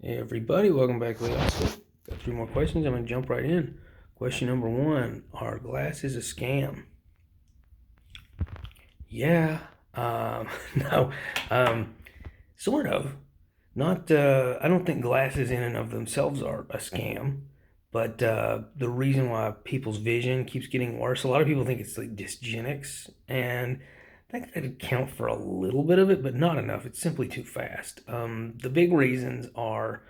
Hey everybody, welcome back to the Oscar. Got 3 more questions. I'm going to jump right in. Question number 1, are glasses a scam? Yeah, no, sort of. Not, I don't think glasses in and of themselves are a scam, but the reason why people's vision keeps getting worse, a lot of people think it's like dysgenics, and that could account for a little bit of it, but not enough. It's simply too fast. The big reasons are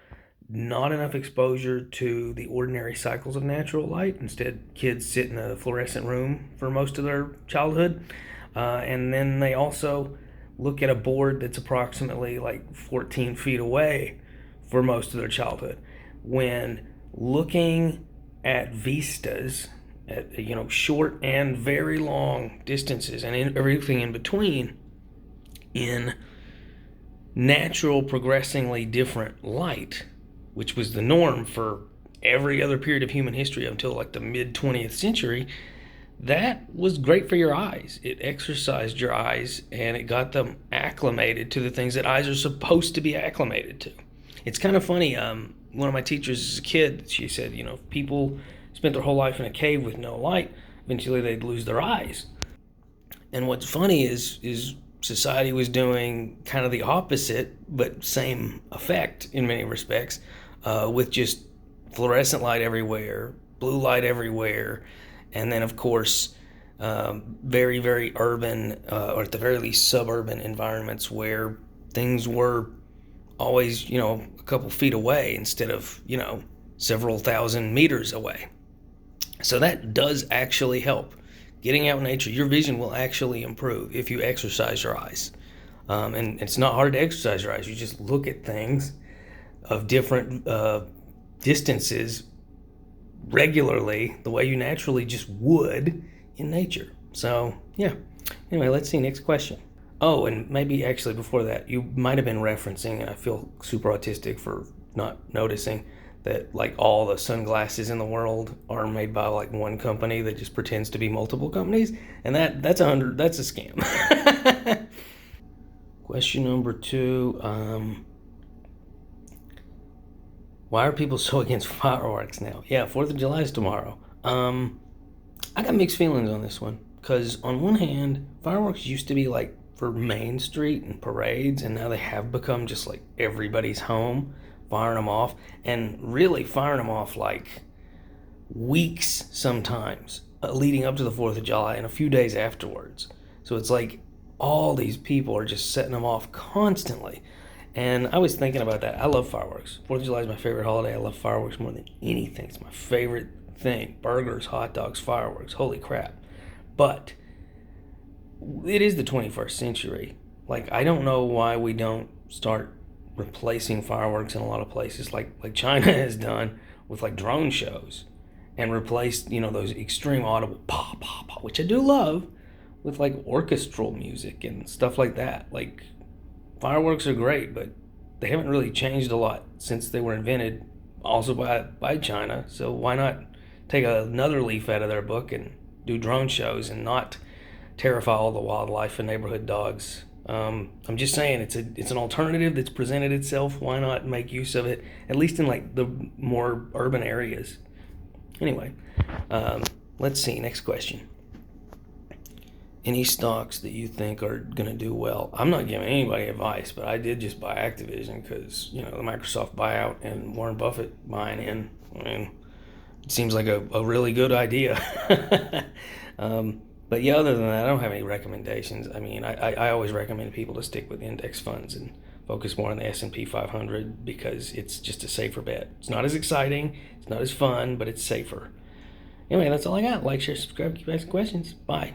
not enough exposure to the ordinary cycles of natural light. Instead, kids sit in a fluorescent room for most of their childhood. And then they also look at a board that's approximately like 14 feet away for most of their childhood. When looking at vistas, at short and very long distances and everything in between, in natural progressingly different light, which was the norm for every other period of human history until like the mid 20th century, that was great for your eyes. It exercised your eyes and it got them acclimated to the things that eyes are supposed to be acclimated to. It's kind of funny. One of my teachers as a kid, she said, if people spent their whole life in a cave with no light, eventually they'd lose their eyes. And what's funny is society was doing kind of the opposite, but same effect in many respects, with just fluorescent light everywhere, blue light everywhere, and then of course very, very urban, or at the very least suburban environments where things were always, a couple feet away instead of, several thousand meters away. So that does actually help. Getting out in nature, your vision will actually improve if you exercise your eyes. And it's not hard to exercise your eyes. You just look at things of different distances regularly, the way you naturally just would in nature. So, yeah. Anyway, let's see. Next question. Oh, and maybe actually before that, you might have been referencing, and I feel super autistic for not noticing, that like all the sunglasses in the world are made by like one company that just pretends to be multiple companies, and that's a scam. Question number 2. Why are people so against fireworks now? Yeah, 4th of July is tomorrow. I got mixed feelings on this one, because on one hand, fireworks used to be like for Main Street and parades, and now they have become just like everybody's home, firing them off, and really firing them off like weeks sometimes leading up to the 4th of July and a few days afterwards. So it's like all these people are just setting them off constantly. And I was thinking about that. I love fireworks. 4th of July is my favorite holiday. I love fireworks more than anything. It's my favorite thing. Burgers, hot dogs, fireworks. Holy crap. But it is the 21st century. Like, I don't know why we don't start replacing fireworks in a lot of places like China has done with like drone shows, and replaced, those extreme audible pop, pop, pop, which I do love, with like orchestral music and stuff like that. Like, fireworks are great, but they haven't really changed a lot since they were invented, also by China. So why not take another leaf out of their book and do drone shows and not terrify all the wildlife and neighborhood dogs? I'm just saying it's an alternative that's presented itself. Why not make use of it, at least in like the more urban areas? Anyway, let's see. Next question. Any stocks that you think are going to do well? I'm not giving anybody advice, but I did just buy Activision because, the Microsoft buyout and Warren Buffett buying in. I mean, it seems like a really good idea. But yeah, other than that, I don't have any recommendations. I mean, I always recommend people to stick with index funds and focus more on the S&P 500 because it's just a safer bet. It's not as exciting, it's not as fun, but it's safer. Anyway, that's all I got. Like, share, subscribe, keep asking questions. Bye.